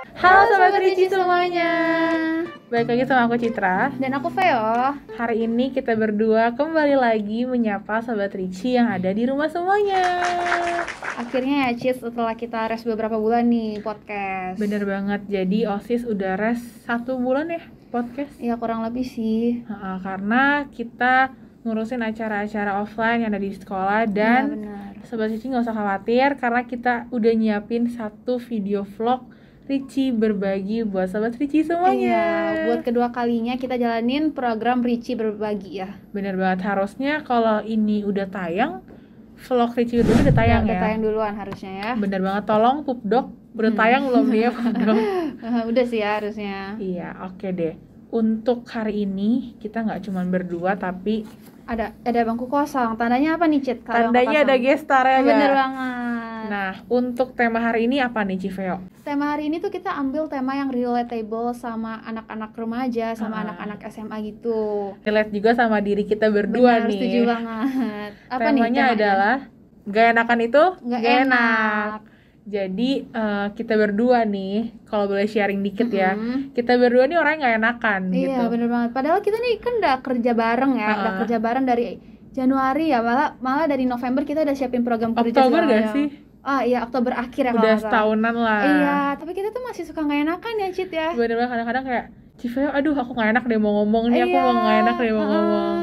Halo Sobat Ricci semuanya. Balik lagi sama aku Citra. Dan aku Veo. Hari ini kita berdua kembali lagi menyapa Sobat Ricci yang ada di rumah semuanya. Akhirnya ya Cit, setelah kita rest beberapa bulan nih podcast. Bener banget, jadi OSIS udah rest 1 bulan ya podcast. Ya kurang lebih sih. Karena kita ngurusin acara-acara offline yang ada di sekolah. Dan Sobat Ricci gak usah khawatir karena kita udah nyiapin 1 video vlog Ricci berbagi buat Sobat Ricci semuanya. Iya, buat kedua kalinya kita jalanin program Ricci berbagi ya. Bener banget, harusnya kalau ini udah tayang, vlog Ricci berbagi udah tayang ya. Udah tayang duluan harusnya ya. Bener banget, tolong Pupdok, udah tayang belum dia Pupdok? Udah sih ya harusnya. Iya, oke deh. Untuk hari ini kita nggak cuma berdua tapi ada bangku kosong. Tandanya apa nih Cit? Tandanya ada gestar ya. Bener banget. Nah, untuk tema hari ini apa nih Civeo? Tema hari ini tuh kita ambil tema yang relatable sama anak-anak remaja, sama anak-anak SMA gitu. Relate juga sama diri kita berdua. Benar, nih. Setuju banget. Apa temanya nih temanya? adalah gak enakan itu gak enak. Jadi kita berdua nih, kalau boleh sharing dikit ya, kita berdua nih orangnya gak enakan gitu. Iya bener banget, padahal kita nih kan udah kerja bareng ya, udah kerja bareng dari Januari ya, malah dari November kita udah siapin program kerja. Oktober gak sih? Iya, Oktober akhir ya. Udah setahunan lah. Iya, tapi kita tuh masih suka gak enakan ya Cit ya. Bener banget, kadang-kadang kayak Civeo, aduh aku gak enak deh mau ngomong nih, aku mau gak enak deh mau ngomong.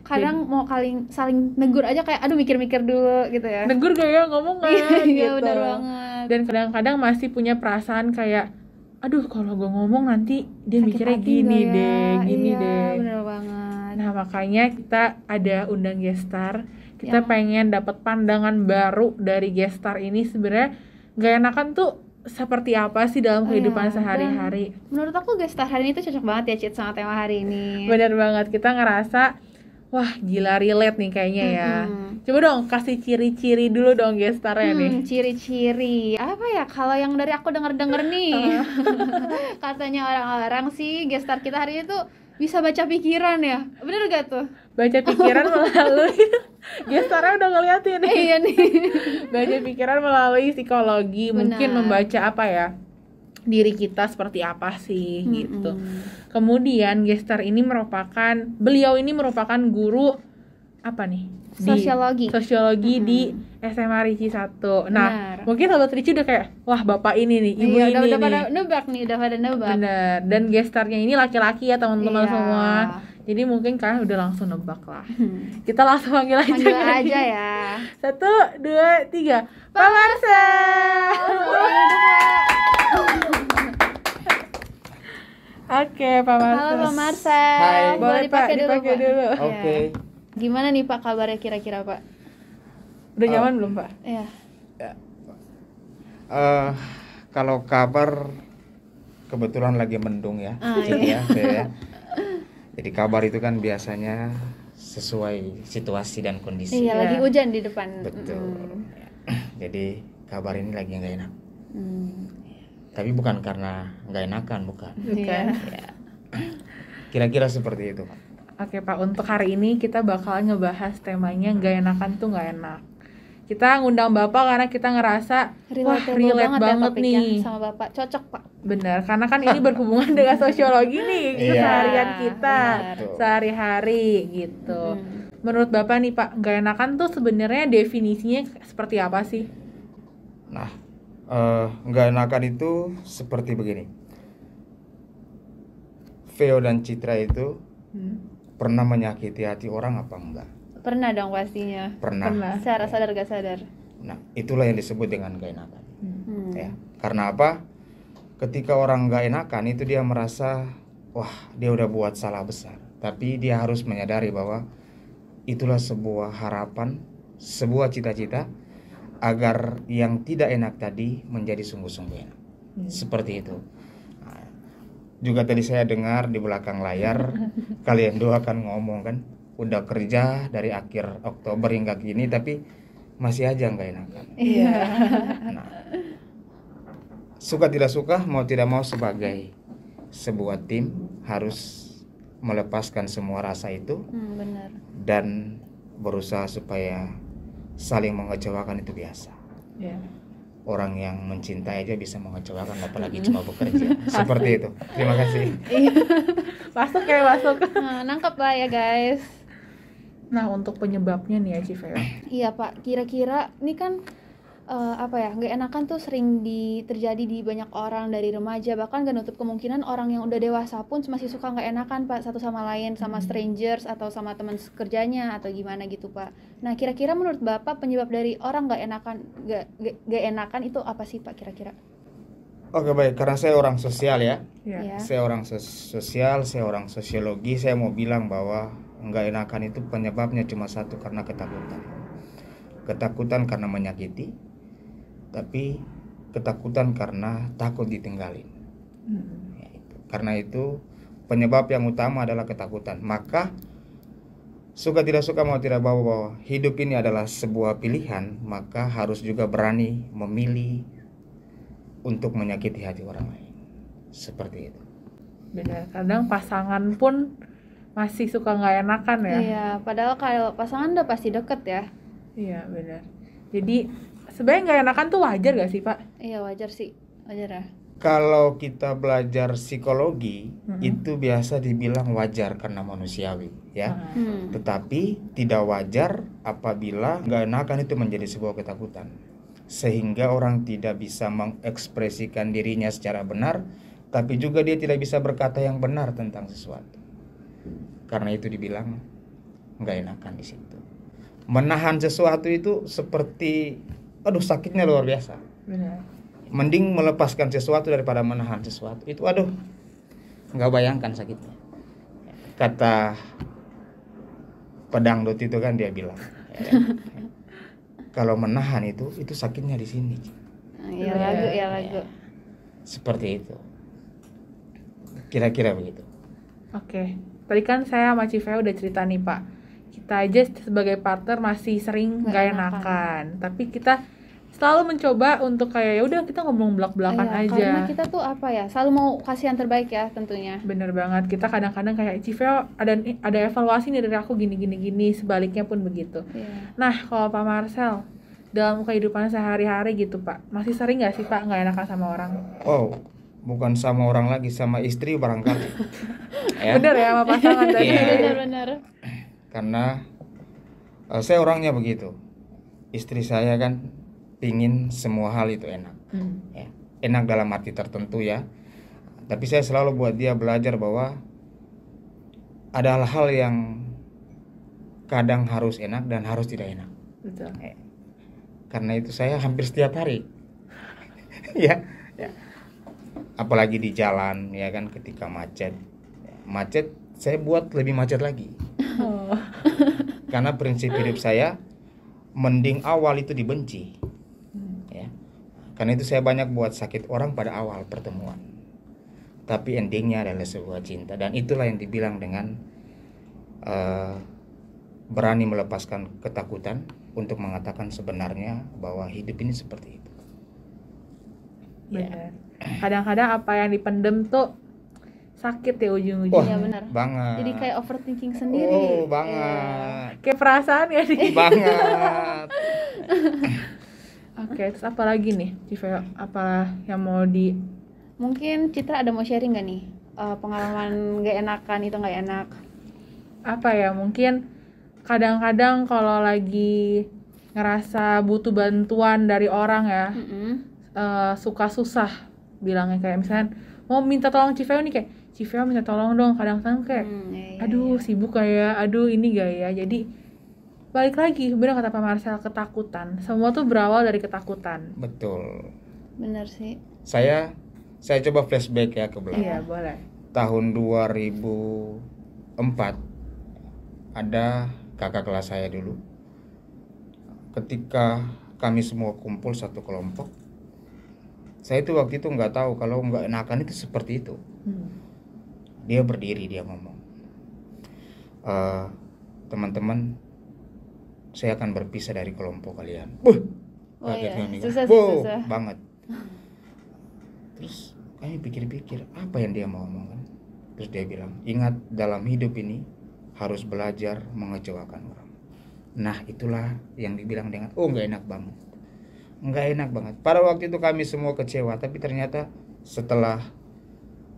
Kadang mau saling negur aja kayak aduh mikir-mikir dulu gitu ya. Negur gak ya, ngomong gak ya gitu. Iya bener banget. Dan kadang-kadang masih punya perasaan kayak aduh kalau gue ngomong nanti dia sakit mikirnya gini ya? deh, gini iya, deh. Bener banget. Nah makanya kita ada undang gestar. Kita pengen dapat pandangan baru dari gestar ini, sebenarnya gak enakan tuh seperti apa sih dalam kehidupan sehari-hari. Menurut aku gestar hari ini tuh cocok banget ya Cit sama tema hari ini. Bener banget, kita ngerasa wah gila relate nih kayaknya ya. Coba dong kasih ciri-ciri dulu dong gestarnya nih. Ciri-ciri apa ya, kalau yang dari aku denger nih katanya orang-orang sih gestar kita hari ini tuh bisa baca pikiran ya, bener gak tuh? Baca pikiran melalui gestarnya udah ngeliatin nih. Iya nih. Baca pikiran melalui psikologi. Mungkin membaca apa ya, diri kita seperti apa sih gitu. Kemudian gestar ini beliau ini merupakan guru apa nih? Sosiologi di SMA Ricci 1. Nah, mungkin Sobat Ricci udah kayak wah bapak ini nih, ibu ini udah pada nebak. Bener. Dan gestarnya ini laki-laki ya teman-teman semua. Jadi mungkin kalian udah langsung nebak lah. Kita langsung panggil aja ya. 1, 2, 3. Pak Marcel. Oke, Pak Marcel. Halo Pak Marcel. Hai. Boleh dipakai dulu. Oke. Gimana nih Pak kabarnya kira-kira Pak? Udah nyaman belum Pak? Iya. Kalau kabar kebetulan lagi mendung ya. Ya. Jadi kabar itu kan biasanya sesuai situasi dan kondisi. Iya, lagi hujan di depan. Betul. Jadi kabar ini lagi nggak enak. Tapi bukan karena nggak enakan, bukan. Ya. Kira-kira seperti itu, Pak. Oke Pak, untuk hari ini kita bakal ngebahas temanya gak enakan tuh gak enak. Kita ngundang Bapak karena kita ngerasa relate banget nih sama Bapak, cocok Pak. Bener, karena kan ini berhubungan dengan sosiologi nih, keseharian kita sehari-hari gitu. Menurut Bapak nih Pak, gak enakan tuh sebenarnya definisinya seperti apa sih? Nah, nggak enakan itu seperti begini. Veo dan Citra itu pernah menyakiti hati orang apa enggak? Pernah dong pastinya. Pernah. Secara sadar gak sadar. Nah, itulah yang disebut dengan gak enakan. Ya, karena apa? Ketika orang gak enakan itu dia merasa wah dia udah buat salah besar. Tapi dia harus menyadari bahwa itulah sebuah harapan, sebuah cita-cita agar yang tidak enak tadi menjadi sungguh-sungguh enak. Seperti itu. Juga tadi saya dengar di belakang layar kalian dua kan ngomong kan udah kerja dari akhir Oktober hingga kini tapi masih aja nggak enakan. Iya. Nah, suka tidak suka mau tidak mau sebagai sebuah tim harus melepaskan semua rasa itu benar. Dan berusaha supaya saling mengecewakan itu biasa. Yeah. orang yang mencintai aja bisa mengecewakan, apalagi cuma bekerja. Seperti itu. Terima kasih. Masuk ya, masuk. Nah, nangkep lah ya guys. Nah, untuk penyebabnya nih ya Civeo. Iya Pak, kira-kira ini kan nggak enakan tuh sering terjadi di banyak orang dari remaja, bahkan gak nutup kemungkinan orang yang udah dewasa pun masih suka nggak enakan Pak satu sama lain, sama strangers atau sama teman kerjanya atau gimana gitu Pak. Nah kira-kira menurut Bapak penyebab dari orang nggak enakan itu apa sih Pak kira-kira? Oke baik, karena saya orang sosial ya. Iya. Saya orang sosial, saya orang sosiologi. Saya mau bilang bahwa nggak enakan itu penyebabnya cuma satu, karena ketakutan. Ketakutan karena menyakiti, tapi ketakutan karena takut ditinggalin. Ya, itu. Karena itu penyebab yang utama adalah ketakutan. Maka suka tidak suka mau tidak bahwa hidup ini adalah sebuah pilihan, maka harus juga berani memilih untuk menyakiti hati orang lain. Seperti itu. Benar, kadang pasangan pun masih suka nggak enakan ya. Iya, padahal kalau pasangan udah pasti deket ya. Iya benar. Jadi sebenarnya nggak enakan tuh wajar gak sih Pak? Iya wajar sih, wajar ya. Kalau kita belajar psikologi, itu biasa dibilang wajar karena manusiawi, ya. Tetapi tidak wajar apabila nggak enakan itu menjadi sebuah ketakutan, sehingga orang tidak bisa mengekspresikan dirinya secara benar, tapi juga dia tidak bisa berkata yang benar tentang sesuatu. Karena itu dibilang nggak enakan di situ. Menahan sesuatu itu seperti, aduh sakitnya luar biasa. Benar. Mending melepaskan sesuatu daripada menahan sesuatu. Itu aduh, nggak bayangkan sakitnya. Kata pedangdut itu kan dia bilang, ya, kalau menahan itu sakitnya di sini. Iya lagu ya lagu. Seperti itu. Kira-kira begitu. Oke. Tadi kan saya sama Civeo udah cerita nih Pak. Kita aja sebagai partner masih sering nggak enakan. Tapi kita selalu mencoba untuk kayak ya udah kita ngomong belak-belakan aja. Karena kita tuh selalu mau kasih yang terbaik ya tentunya. Bener banget. Kita kadang-kadang kayak Civeo ada evaluasi nih dari aku gini, sebaliknya pun begitu. Iya. Nah kalau Pak Marcel dalam kehidupan sehari-hari gitu Pak, masih sering nggak sih Pak nggak enakan sama orang? Oh, bukan sama orang lagi, sama istri barangkali. Ya. Bener ya sama pasangan tadi. Benar-benar. Karena saya orangnya begitu. Istri saya kan pingin semua hal itu enak. Ya. Enak dalam arti tertentu ya. Tapi saya selalu buat dia belajar bahwa ada hal-hal yang kadang harus enak dan harus tidak enak. Betul. Karena itu saya hampir setiap hari. Ya. Apalagi di jalan ya kan, ketika macet. Macet saya buat lebih macet lagi. Karena prinsip hidup saya mending awal itu dibenci. Ya. Karena itu saya banyak buat sakit orang pada awal pertemuan. Tapi endingnya adalah sebuah cinta, dan itulah yang dibilang dengan berani melepaskan ketakutan untuk mengatakan sebenarnya bahwa hidup ini seperti itu. Benar. Kadang-kadang apa yang dipendem tuh sakit ya ujung-ujungnya. Iya benar. Banget. Jadi kayak overthinking sendiri. Oh, banget. Kayak perasaan ya nih. Banget. Oke, terus apa lagi nih, Civeo? Apa yang mau Mungkin Citra ada mau sharing nggak nih pengalaman nggak enakan itu nggak enak? apa ya? Mungkin kadang-kadang kalau lagi ngerasa butuh bantuan dari orang ya, suka susah bilangnya, kayak misalnya mau minta tolong Civeo nih, kayak Civeo minta tolong dong, kadang-kadang kayak aduh sibuk kayak aduh ini gak ya. Jadi balik lagi bener kata Pak Marcel, ketakutan, semua tuh berawal dari ketakutan. Betul. Bener sih. Saya coba flashback ya ke belakang. Iya boleh. Tahun 2004 ada kakak kelas saya dulu. Ketika kami semua kumpul satu kelompok, saya itu waktu itu nggak tahu kalau nggak enakan itu seperti itu. Dia berdiri, dia ngomong, teman-teman, saya akan berpisah dari kelompok kalian. Kagetnya susah. banget. Terus kami pikir-pikir apa yang dia mau ngomong. Terus dia bilang, ingat dalam hidup ini harus belajar mengecewakan orang. Nah itulah yang dibilang dengan nggak enak banget. nggak enak banget. Pada waktu itu kami semua kecewa, tapi ternyata setelah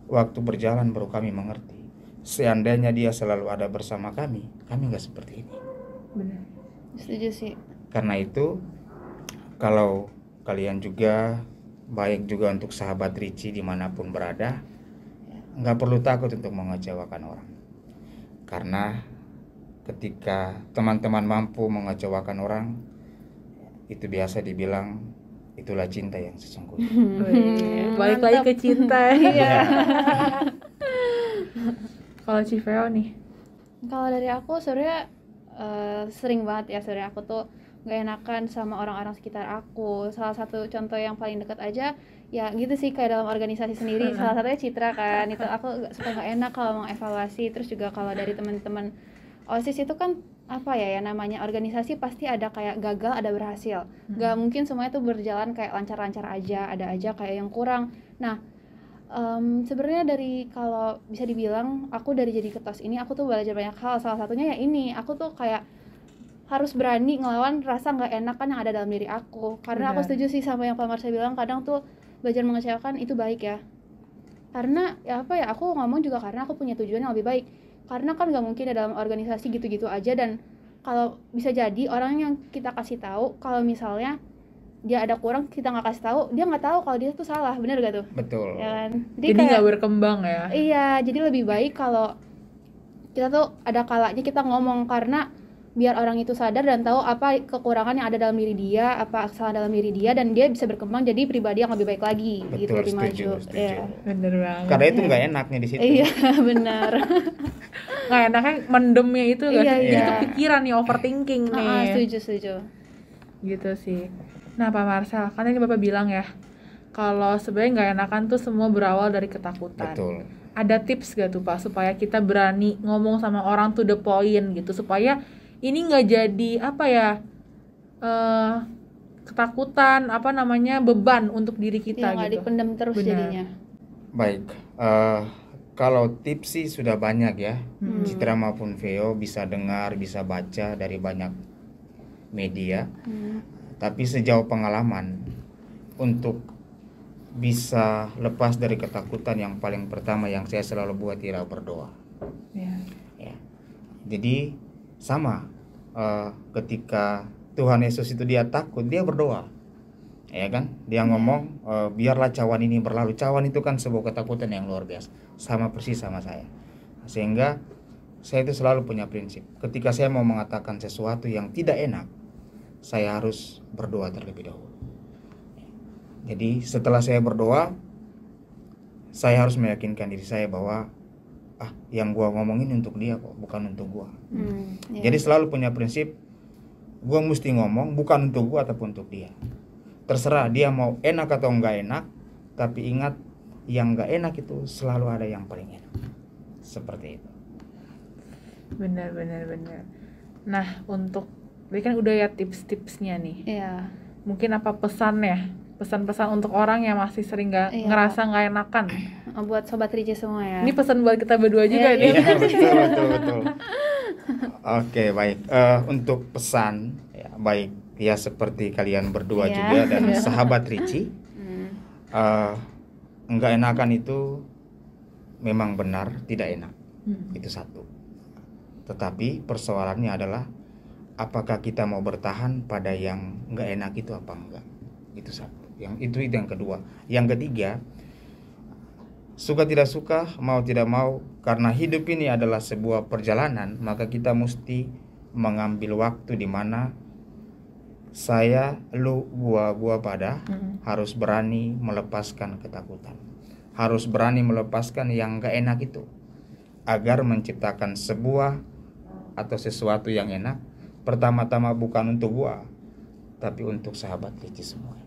waktu berjalan baru kami mengerti. Seandainya dia selalu ada bersama kami nggak seperti ini. Benar. Setuju sih. Karena itu, kalau kalian juga baik juga untuk sahabat Ricci dimanapun berada, nggak perlu takut untuk mengecewakan orang. Karena ketika teman-teman mampu mengecewakan orang, itu biasa dibilang itulah cinta yang sesungguhnya. Balik lagi ke cinta. Iya. Kalau Civeo nih, Kalau dari aku sebenarnya sering banget ya, sebenarnya aku tuh gak enakan sama orang-orang sekitar aku. Salah satu contoh yang paling dekat aja ya gitu sih, kayak dalam organisasi sendiri, salah satunya Citra kan. Itu aku suka gak enak kalau mengevaluasi. Terus juga kalau dari teman-teman OSIS itu kan apa ya namanya organisasi, pasti ada kayak gagal ada berhasil. Gak mungkin semuanya tuh berjalan kayak lancar-lancar aja, ada aja kayak yang kurang. Nah, sebenarnya dari kalau bisa dibilang aku dari jadi ketos ini aku tuh belajar banyak hal. Salah satunya ya ini, aku tuh kayak harus berani ngelawan rasa nggak enakan yang ada dalam diri aku. Karena aku setuju sih sama yang Pak Marsha bilang, kadang tuh belajar mengecewakan itu baik ya. Karena ya apa ya, aku ngomong juga karena aku punya tujuan yang lebih baik. Karena kan nggak mungkin ya dalam organisasi gitu-gitu aja, dan kalau bisa jadi orang yang kita kasih tahu kalau misalnya dia ada kurang, kita nggak kasih tahu, dia nggak tahu kalau dia tuh salah, bener gak tuh? Betul. Ya kan? jadi nggak berkembang ya. Iya, jadi lebih baik kalau kita tuh ada kalanya kita ngomong, karena biar orang itu sadar dan tahu apa kekurangan yang ada dalam diri dia, apa kesalahan dalam diri dia, dan dia bisa berkembang jadi pribadi yang lebih baik lagi. Betul, gitu, lebih setuju, maju. setuju. Iya. Bener banget. Karena itu nggak enaknya di situ. Iya, benar. Nggak enaknya mendemnya itu nggak Iya, sih? Jadi iya. kepikiran nih, overthinking nih. Setuju. Gitu sih. Nah Pak Marcel, kan ini Bapak bilang ya, kalau sebenarnya nggak enakan tuh semua berawal dari ketakutan. Betul. Ada tips gak tuh Pak supaya kita berani ngomong sama orang to the point gitu, supaya ini nggak jadi apa ya, ketakutan apa namanya, beban untuk diri kita Iya, nggak gitu. dipendam terus Benar. jadinya. Baik, kalau tips sih sudah banyak ya. Citra maupun Veo bisa dengar, bisa baca dari banyak media. Tapi sejauh pengalaman, untuk bisa lepas dari ketakutan, yang paling pertama yang saya selalu buat ialah berdoa. Ya. Ya. Jadi sama, ketika Tuhan Yesus itu dia takut, dia berdoa. Ya kan? Dia ngomong, biarlah cawan ini berlalu. Cawan itu kan sebuah ketakutan yang luar biasa. Sama persis sama saya. Sehingga saya itu selalu punya prinsip. Ketika saya mau mengatakan sesuatu yang tidak enak, saya harus berdoa terlebih dahulu. Jadi setelah saya berdoa, saya harus meyakinkan diri saya bahwa yang gua ngomongin untuk dia kok, bukan untuk gua. Iya. Jadi selalu punya prinsip, gua mesti ngomong bukan untuk gua ataupun untuk dia. Terserah dia mau enak atau enggak enak, tapi ingat yang enggak enak itu selalu ada yang paling enak. Seperti itu. Benar. Nah untuk tadi kan udah ya tips-tipsnya nih. Iya. Mungkin apa pesannya? Pesan-pesan untuk orang yang masih sering Iya. ngerasa nggak enakan. Buat sobat Ricci semua ya. Ini pesan buat kita berdua juga nih. Iya, betul. Oke, baik. Untuk pesan ya, baik ya seperti kalian berdua Iya. juga dan sahabat Ricci, enggak enakan itu memang benar tidak enak. Itu satu. Tetapi persoalannya adalah apakah kita mau bertahan pada yang enggak enak itu apa enggak. Itu satu. Itu yang kedua. Yang ketiga, suka tidak suka, mau tidak mau, karena hidup ini adalah sebuah perjalanan, maka kita mesti mengambil waktu di mana saya, lu, gua pada harus berani melepaskan ketakutan. Harus berani melepaskan yang gak enak itu, agar menciptakan sebuah atau sesuatu yang enak. Pertama-tama bukan untuk gua, tapi untuk sahabat Ricci semua.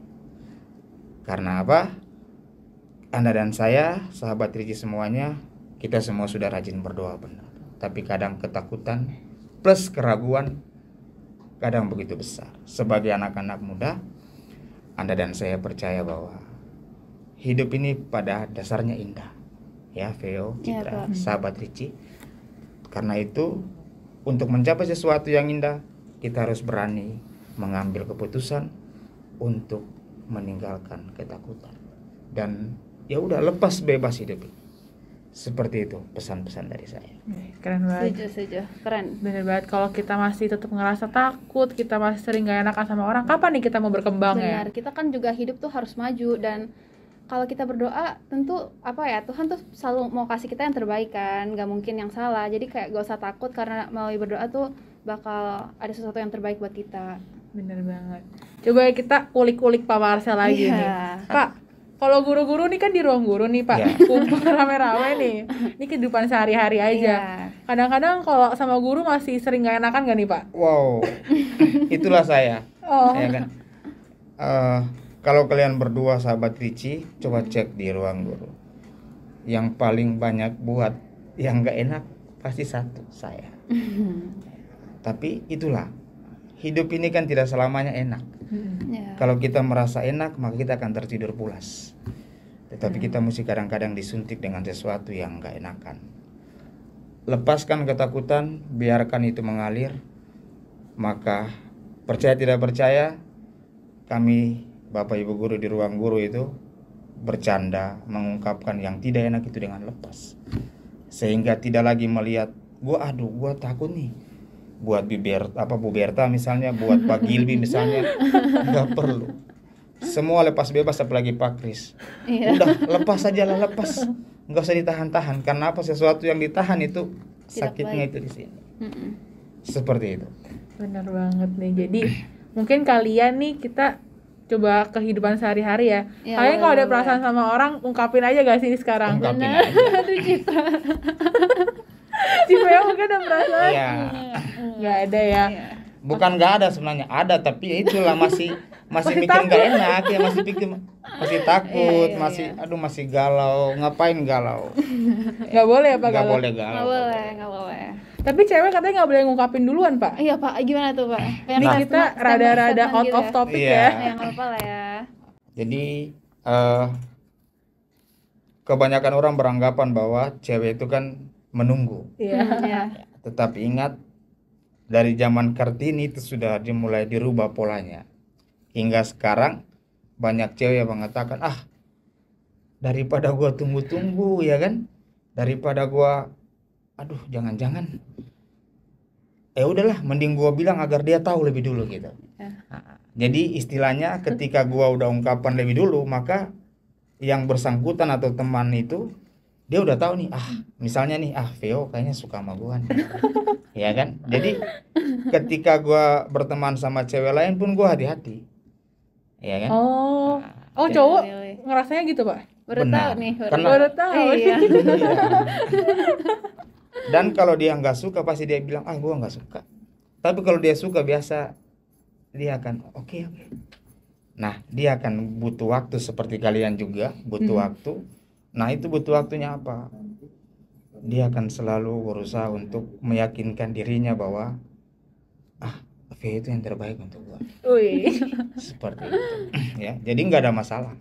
Karena apa? Anda dan saya, sahabat Ricci semuanya, kita semua sudah rajin berdoa benar. Tapi kadang ketakutan plus keraguan kadang begitu besar. Sebagai anak-anak muda, Anda dan saya percaya bahwa hidup ini pada dasarnya indah. Ya, Veo, Citra, sahabat Ricci. Karena itu, untuk mencapai sesuatu yang indah, kita harus berani mengambil keputusan untuk meninggalkan ketakutan dan ya udah lepas bebas hidup. Seperti itu pesan-pesan dari saya. Keren banget. Setuju, keren. Bener banget, kalau kita masih tetap ngerasa takut, kita masih sering gak enakan sama orang, kapan nih kita mau berkembang? Benar, ya? kita kan juga hidup tuh harus maju, dan kalau kita berdoa tentu apa ya, Tuhan tuh selalu mau kasih kita yang terbaik kan, gak mungkin yang salah. Jadi kayak gak usah takut, karena melalui berdoa tuh bakal ada sesuatu yang terbaik buat kita. Bener banget. Coba kita kulik-kulik Pak Marcel lagi nih. Pak, kalau guru-guru nih kan di ruang guru nih Pak, kumpul rame-rame nih. Ini kehidupan sehari-hari aja. Kadang-kadang kalau sama guru masih sering gak enakan gak nih Pak? Wow, itulah saya. Ya kan. Kalau kalian berdua sahabat Ricci, coba cek di ruang guru. Yang paling banyak buat yang gak enak pasti satu, saya. Tapi itulah, hidup ini kan tidak selamanya enak. Kalau kita merasa enak, maka kita akan tertidur pulas. Tetapi kita mesti kadang-kadang disuntik dengan sesuatu yang gak enakan. Lepaskan ketakutan, biarkan itu mengalir. Maka percaya tidak percaya, kami Bapak Ibu guru di ruang guru itu bercanda, mengungkapkan yang tidak enak itu dengan lepas. Sehingga tidak lagi melihat, gua takut nih. Buat Bu Berta misalnya, buat Pak Gilby misalnya, nggak perlu. Semua lepas bebas, apalagi Pak Kris. Udah lepas aja lah, lepas. Nggak usah ditahan-tahan. Karena apa? Sesuatu yang ditahan itu sakitnya itu di sini. Seperti itu. Benar banget nih. Jadi mungkin kalian nih, kita coba kehidupan sehari-hari ya. Kalian kalau ada perasaan sama orang, ungkapin aja gak sih sekarang? Ungkapin aja. Aduh Citra. Cipaya mungkin ada perasaan? Iya. Gak ada ya? Bukan gak ada sebenarnya, ada, tapi ya itulah masih mikir gak enak ya, masih takut, masih galau. Ngapain galau? Gak boleh ya Pak? Gak boleh galau. Gak boleh. Tapi cewek katanya gak boleh ngungkapin duluan Pak. Iya Pak, gimana tuh Pak? Ini kita rada-rada out of topic ya. Yang apa lah ya. Jadi kebanyakan orang beranggapan bahwa cewek itu kan menunggu. Iya. Tetapi ingat, dari zaman Kartini itu sudah dimulai dirubah polanya. Hingga sekarang banyak cewek yang mengatakan, daripada gua tunggu-tunggu ya kan, daripada gua jangan-jangan, udahlah, mending gua bilang agar dia tahu lebih dulu gitu. Jadi istilahnya ketika gua udah ungkapan lebih dulu, maka yang bersangkutan atau teman itu dia udah tahu nih, misalnya nih, Veo kayaknya suka sama gua nih. Ya kan? Jadi ketika gua berteman sama cewek lain pun gua hati-hati. Ya kan? Cowok ngerasanya gitu Pak? Baru tahu nih. Baru tahu. Iya. Dan kalau dia nggak suka pasti dia bilang, gua nggak suka. Tapi kalau dia suka, biasa dia akan oke. Nah, dia akan butuh waktu seperti kalian juga butuh waktu. Nah, itu butuh waktunya apa? Dia akan selalu berusaha untuk meyakinkan dirinya bahwa V itu yang terbaik untuk gua. Seperti itu. Ya, jadi nggak ada masalah.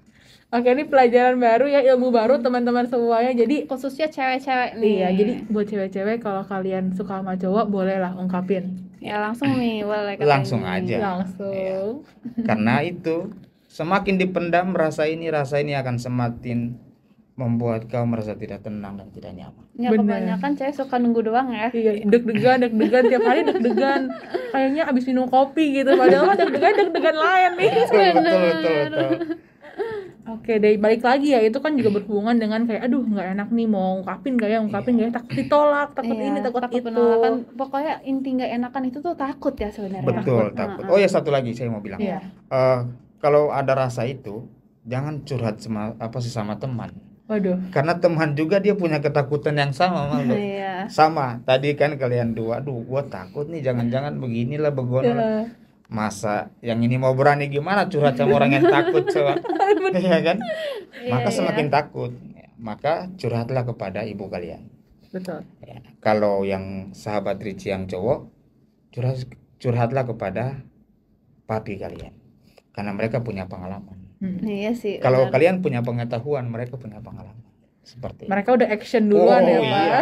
Oke, ini pelajaran baru ya, ilmu baru teman-teman semuanya. Jadi khususnya cewek-cewek nih. Iya, jadi buat cewek-cewek kalau kalian suka sama cowok, bolehlah ungkapin. Ya langsung nih, boleh katanya. Langsung aja. Langsung. Ya. Karena itu semakin dipendam rasa ini akan semakin membuat kau merasa tidak tenang dan tidak nyaman. Ya, kebanyakan cewek suka nunggu doang ya. Iya, deg-degan tiap hari deg-degan. Kayaknya abis minum kopi gitu. Padahal deg-degan lain nih. Betul. Oke, deh balik lagi ya, itu kan juga berhubungan dengan kayak nggak enak nih, mau ungkapin gak ya, takut ditolak, takut ini, takut itu. Penolakan. Pokoknya inti nggak enakan itu tuh takut ya sebenarnya. Betul, takut. Oh ya, satu lagi saya mau bilang. Kalau ada rasa itu, jangan curhat sama teman. Waduh. Karena teman juga dia punya ketakutan yang sama malu. Sama. Tadi kan kalian dua, gua takut nih, jangan-jangan beginilah begono. Masa yang ini mau berani gimana curhat sama orang yang takut, ya kan? Maka semakin takut. Maka curhatlah kepada ibu kalian. Betul. Ya, kalau yang sahabat Ricci yang cowok, curhatlah kepada papi kalian. Karena mereka punya pengalaman. Iya sih. Kalau kalian punya pengetahuan, mereka punya pengalaman. Seperti mereka udah action duluan ya Pak. Iya.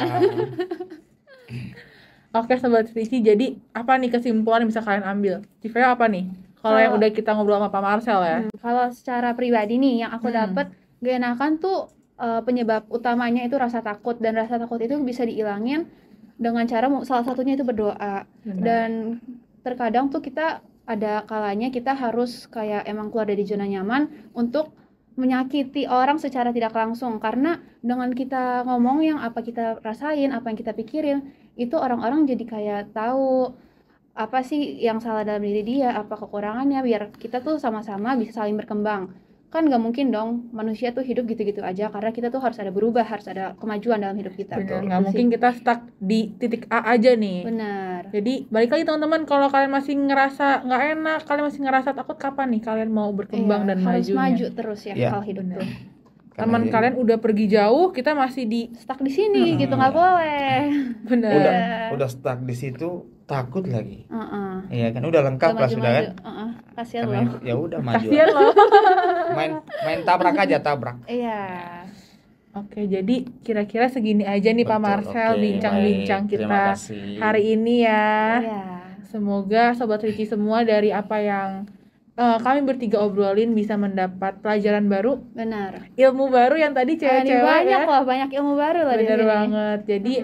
Oke Sobat Ricci, jadi apa nih kesimpulan yang bisa kalian ambil? Civeo apa nih? Kalau yang udah kita ngobrol sama Pak Marcel ya. Kalau secara pribadi nih yang aku dapet gak enakan tuh penyebab utamanya itu rasa takut, dan rasa takut itu bisa dihilangin dengan cara salah satunya itu berdoa. Dan terkadang tuh kita ada kalanya kita harus kayak emang keluar dari zona nyaman untuk menyakiti orang secara tidak langsung, karena dengan kita ngomong yang apa kita rasain, apa yang kita pikirin, itu orang-orang jadi kayak tahu apa sih yang salah dalam diri dia, apa kekurangannya, biar kita tuh sama-sama bisa saling berkembang. Kan nggak mungkin dong manusia tuh hidup gitu-gitu aja, karena kita tuh harus ada berubah, harus ada kemajuan dalam hidup kita. Benar, nggak mungkin kita stuck di titik A aja nih. Benar. Jadi balik lagi teman-teman, kalau kalian masih ngerasa nggak enak, kalian masih ngerasa takut, kapan nih kalian mau berkembang dan harus majunya? maju terus ya hal hidup tuh. Teman kalian udah pergi jauh, kita masih stuck di sini gitu, nggak boleh. Benar. Udah stuck di situ, takut lagi. Iya kan, udah lengkap lah sudah kan. Kasian loh. Ya udah maju. Kasian loh. main tabrak aja, tabrak. Iya. Oke, jadi kira-kira segini aja nih Pak Marcel bincang-bincang kita hari ini ya. Iya. Semoga Sobat Ricci semua dari apa yang kami bertiga obrolin bisa mendapat pelajaran baru. Benar. Ilmu baru yang tadi cewek-cewek banyak ya. loh, banyak ilmu baru loh. Bener banget. Jadi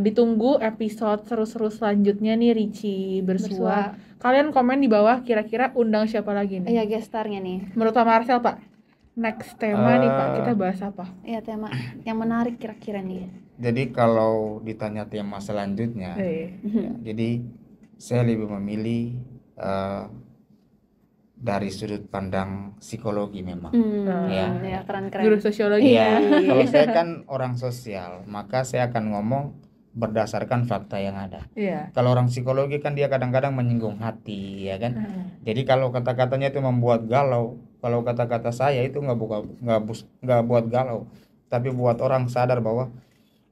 ditunggu episode seru-seru selanjutnya nih Ricci Bersua. Kalian komen di bawah kira-kira undang siapa lagi nih? Iya, gestarnya nih. Menurut Pak Marcel Pak, next tema nih Pak, kita bahas apa? Iya, tema yang menarik kira-kira nih. Jadi kalau ditanya tema selanjutnya, jadi saya lebih memilih dari sudut pandang psikologi memang. Ya, keren-keren. Guru sosiologi ya. Kalau saya kan orang sosial, maka saya akan ngomong berdasarkan fakta yang ada. Kalau orang psikologi kan dia kadang-kadang menyinggung hati, ya kan. Jadi kalau kata-katanya itu membuat galau, kalau kata-kata saya itu nggak buat galau, tapi buat orang sadar bahwa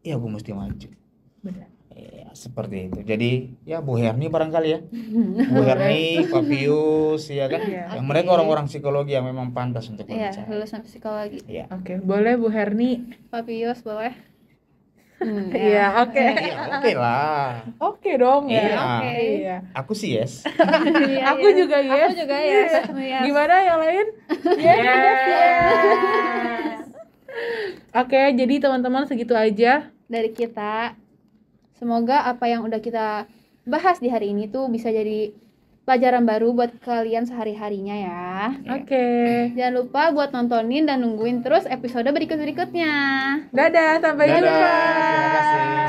ya gue mesti maju. Benar. Ya, seperti itu. Jadi ya Bu Herni barangkali ya. Bu Herni, Pak Pius, ya kan. Yang mereka orang-orang psikologi yang memang pantas untuk berbicara. Iya, lulusan psikologi. Iya. Oke, boleh Bu Herni. Pak Pius boleh. Iya, oke. Oke lah. Oke dong ya. Iya. Iya. Aku sih yes. Aku juga yes. Aku juga yes. Gimana yang lain? Yes. Oke, jadi teman-teman segitu aja dari kita. Semoga apa yang udah kita bahas di hari ini tuh bisa jadi pelajaran baru buat kalian sehari-harinya ya. Oke. Jangan lupa buat nontonin dan nungguin terus episode berikut-berikutnya. Dadah, sampai jumpa. Terima kasih.